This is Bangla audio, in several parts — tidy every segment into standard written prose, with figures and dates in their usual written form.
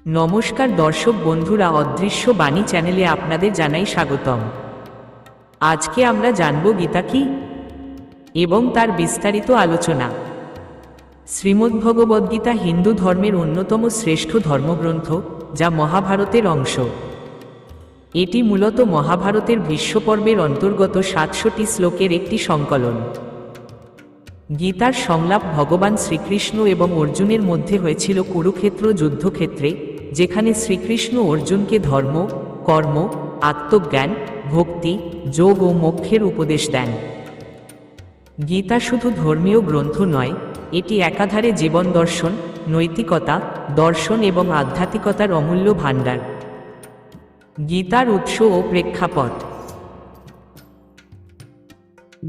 নমস্কার দর্শক বন্ধুরা, অদৃশ্য বাণী চ্যানেলে আপনাদের জানাই স্বাগতম। আজকে আমরা জানব গীতা কি এবং তার বিস্তারিত আলোচনা। শ্রীমদ্ভগবদ্গীতা হিন্দু ধর্মের অন্যতম শ্রেষ্ঠ ধর্মগ্রন্থ, যা মহাভারতের অংশ। এটি মূলত মহাভারতের ভীষ্মপর্বের অন্তর্গত ৭০০টি শ্লোকের একটি সংকলন। গীতার সংলাপ ভগবান শ্রীকৃষ্ণ এবং অর্জুনের মধ্যে হয়েছিল কুরুক্ষেত্র যুদ্ধক্ষেত্রে, যেখানে শ্রীকৃষ্ণ অর্জুনকে ধর্ম, কর্ম, আত্মজ্ঞান, ভক্তি, যোগ ও মোক্ষের উপদেশ দেন। গীতা শুধু ধর্মীয় গ্রন্থ নয়, এটি একাধারে জীবন দর্শন, নৈতিকতা, দর্শন এবং আধ্যাত্মিকতার অমূল্য ভাণ্ডার। গীতার উৎস ও প্রেক্ষাপট।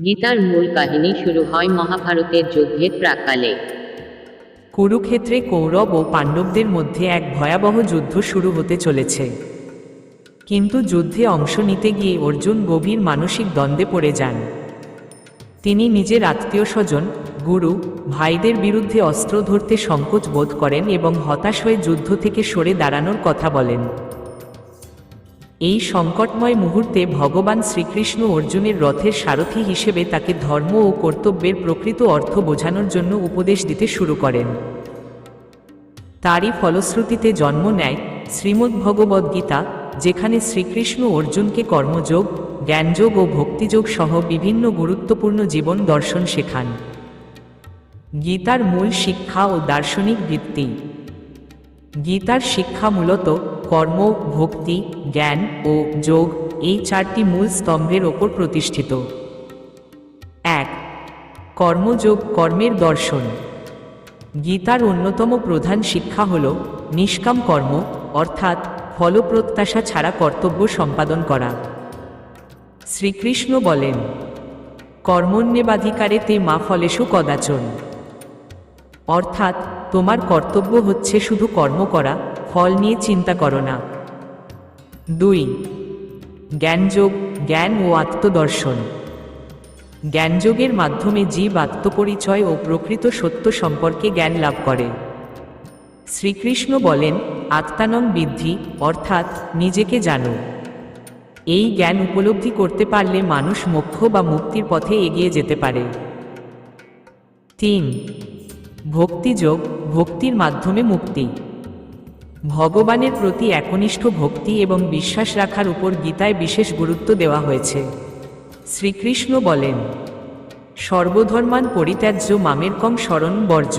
গীতার মূল কাহিনী শুরু হয় মহাভারতের যুদ্ধের প্রাক্কালে। কুরুক্ষেত্রে কৌরব ও পাণ্ডবদের মধ্যে এক ভয়াবহ যুদ্ধ শুরু হতে চলেছে। কিন্তু যুদ্ধে অংশ নিতে গিয়ে অর্জুন গভীর মানসিক দ্বন্দ্বে পড়ে যান। তিনি নিজের আত্মীয়স্বজন, গুরু, ভাইদের বিরুদ্ধে অস্ত্র ধরতে সংকোচ বোধ করেন এবং হতাশ হয়ে যুদ্ধ থেকে সরে দাঁড়ানোর কথা বলেন। এই সংকটময় মুহূর্তে ভগবান শ্রীকৃষ্ণ অর্জুনের রথের সারথি হিসেবে তাকে ধর্ম ও কর্তব্যের প্রকৃত অর্থ বোঝানোর জন্য উপদেশ দিতে শুরু করেন। তারই ফলশ্রুতিতে জন্ম নেয় শ্রীমদ্ভগবদ্গীতা, যেখানে শ্রীকৃষ্ণ অর্জুনকে কর্মযোগ, জ্ঞানযোগ ও ভক্তিযোগ সহ বিভিন্ন গুরুত্বপূর্ণ জীবন দর্শন শেখান। গীতার মূল শিক্ষা ও দার্শনিক ভিত্তি। গীতার শিক্ষা মূলত কর্ম, ভক্তি, জ্ঞান ও যোগ, এই চারটি মূল স্তম্ভের ওপর প্রতিষ্ঠিত। ১. কর্মযোগ, কর্মের দর্শন। গীতার অন্যতম প্রধান শিক্ষা হল নিষ্কাম কর্ম, অর্থাৎ ফলপ্রত্যাশা ছাড়া কর্তব্য সম্পাদন করা। শ্রীকৃষ্ণ বলেন, কর্মণ্যেবাধিকারে তে মা ফলেষু কদাচন। অর্থাৎ তোমার কর্তব্য হচ্ছে শুধু কর্ম করা, ফল নিয়ে চিন্তা করো না। ২. জ্ঞানযোগ, জ্ঞান ও আত্মদর্শন। জ্ঞানযোগের মাধ্যমে জীব আত্মপরিচয় ও প্রকৃত সত্য সম্পর্কে জ্ঞান লাভ করে। শ্রীকৃষ্ণ বলেন, আত্মানং বিদ্ধি, অর্থাৎ নিজেকে জানো। এই জ্ঞান উপলব্ধি করতে পারলে মানুষ মোক্ষ বা মুক্তির পথে এগিয়ে যেতে পারে। ৩. ভক্তিযোগ, ভক্তির মাধ্যমে মুক্তি। ভগবানের প্রতি একনিষ্ঠ ভক্তি এবং বিশ্বাস রাখার উপর গীতায় বিশেষ গুরুত্ব দেওয়া হয়েছে। শ্রীকৃষ্ণ বলেন, সর্বধর্মান পরিত্যাজ্য মামেরকং শরণ বর্জ।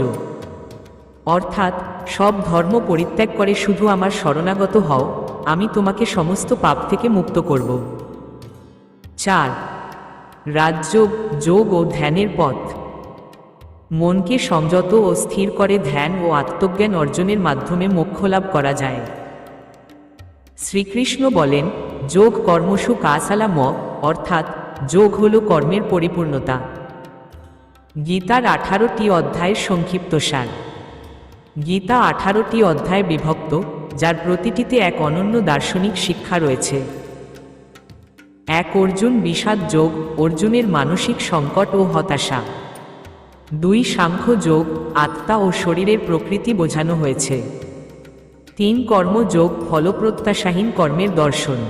অর্থাৎ সব ধর্ম পরিত্যাগ করে শুধু আমার শরণাগত হও, আমি তোমাকে সমস্ত পাপ থেকে মুক্ত করব। ৪. রাজযোগ, যোগ ও ধ্যানের পথ। মনকে সংযত ও স্থির করে ধ্যান ও আত্মজ্ঞান অর্জনের মাধ্যমে মোক্ষ লাভ করা যায়। শ্রীকৃষ্ণ বলেন, যোগ কর্মসু কাসালা ম, অর্থাৎ যোগ হল কর্মের পরিপূর্ণতা। গীতার 18টি অধ্যায়ের সংক্ষিপ্তসার। গীতা 18টি অধ্যায়ে বিভক্ত, যার প্রতিটিতে এক অনন্য দার্শনিক শিক্ষা রয়েছে। ১. অর্জুন বিষাদ যোগ, অর্জুনের মানসিক সংকট ও হতাশা। ২. সাংখ্য যোগ, আত্মা ও শরীরের প্রকৃতি বোঝানো হয়েছে। ৩. কর্মযোগ, ফলপ্রত্যাশাহীন কর্মের দর্শন।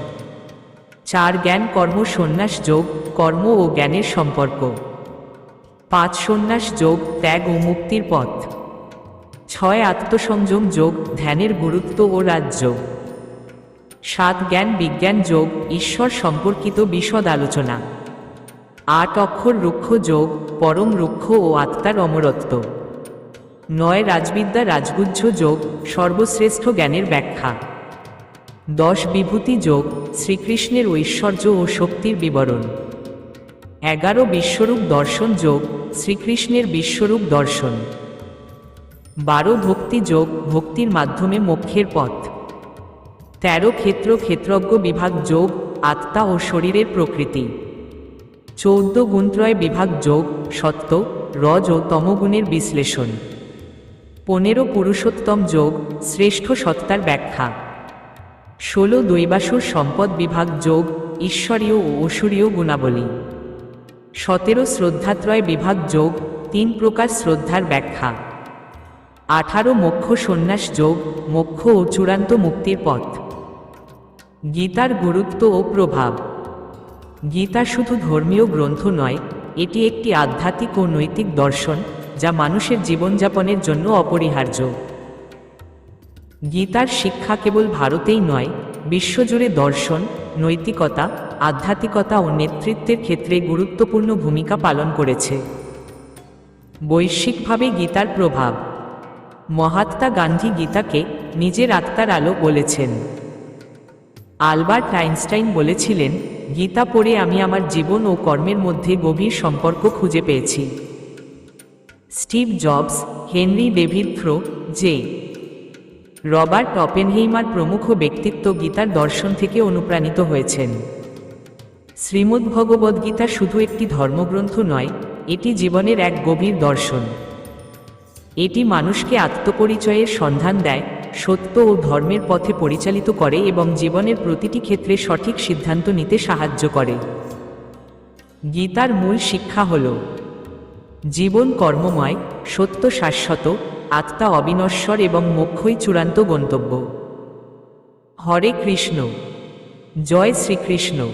৪. জ্ঞান কর্ম সন্ন্যাস যোগ, কর্ম ও জ্ঞানের সম্পর্ক। ৫. সন্ন্যাস যোগ, ত্যাগ ও মুক্তির পথ। ৬. আত্মসংযম যোগ, ধ্যানের গুরুত্ব ও রাজযোগ। ৭. জ্ঞান বিজ্ঞান যোগ, ঈশ্বর সম্পর্কিত বিশদ আলোচনা। ৮. অক্ষর রুক্ষ যোগ, পরম রুক্ষ ও আত্মার অমরত্ব। ৯. রাজবিদ্যা রাজগুহ্য যোগ, সর্বশ্রেষ্ঠ জ্ঞানের ব্যাখ্যা। ১০. বিভূতি যোগ, শ্রীকৃষ্ণের ঐশ্বর্য ও শক্তির বিবরণ। ১১. বিশ্বরূপ দর্শন যোগ, শ্রীকৃষ্ণের বিশ্বরূপ দর্শন। ১২. ভক্তি যোগ, ভক্তির মাধ্যমে মোক্ষের পথ। ১৩. ক্ষেত্র ক্ষেত্রজ্ঞ বিভাগ যোগ, আত্মা ও শরীরের প্রকৃতি। ১৪. গুণত্রয় বিভাগ যোগ, সত্ত্ব, রজ ও তমগুণের বিশ্লেষণ। ১৫. পুরুষোত্তম যোগ, শ্রেষ্ঠ সত্তার ব্যাখ্যা। ১৬. দৈবাসুর সম্পদ বিভাগ যোগ, ঈশ্বরীয় ও অসুরীয় গুণাবলী। ১৭. শ্রদ্ধাত্রয় বিভাগ যোগ, ৩ প্রকার শ্রদ্ধার ব্যাখ্যা। 18 মোক্ষ সন্ন্যাস যোগ, মোক্ষ ও চূড়ান্ত মুক্তির পথ। গীতার গুরুত্ব ও প্রভাব। গীতা শুধু ধর্মীয় গ্রন্থ নয়, এটি একটি আধ্যাত্মিক ও নৈতিক দর্শন যা মানুষের জীবনযাপনের জন্য অপরিহার্য। গীতার শিক্ষা কেবল ভারতেই নয়, বিশ্বজুড়ে দর্শন, নৈতিকতা, আধ্যাত্মিকতা ও নেতৃত্বের ক্ষেত্রে গুরুত্বপূর্ণ ভূমিকা পালন করেছে। বৈশ্বিকভাবে গীতার প্রভাব। মহাত্মা গান্ধী গীতাকে নিজের আত্মার আলো বলেছেন। আলবার্ট আইনস্টাইন বলেছিলেন, গীতা পড়ে আমি আমার জীবন ও কর্মের মধ্যে গভীর সম্পর্ক খুঁজে পেয়েছি। Steve Jobs, Henry David Thoreau, J. Robert Oppenheimer প্রমুখ ব্যক্তিত্ব গীতার দর্শন থেকে অনুপ্রাণিত হয়েছেন। শ্রীমদ্ভগবদ্গীতা শুধু একটি ধর্মগ্রন্থ নয়, এটি জীবনের এক গভীর দর্শন। এটি মানুষকে আত্মপরিচয়ের সন্ধান দেয়, সত্য ও ধর্মের পথে পরিচালিত করে এবং জীবনের প্রতিটি ক্ষেত্রে সঠিক সিদ্ধান্ত নিতে সাহায্য করে। গীতার মূল শিক্ষা হল, জীবন কর্মময়, সত্য শাশ্বত, আত্মা অবিনশ্বর এবং মোক্ষই চূড়ান্ত গন্তব্য। হরে কৃষ্ণ। জয় শ্রীকৃষ্ণ।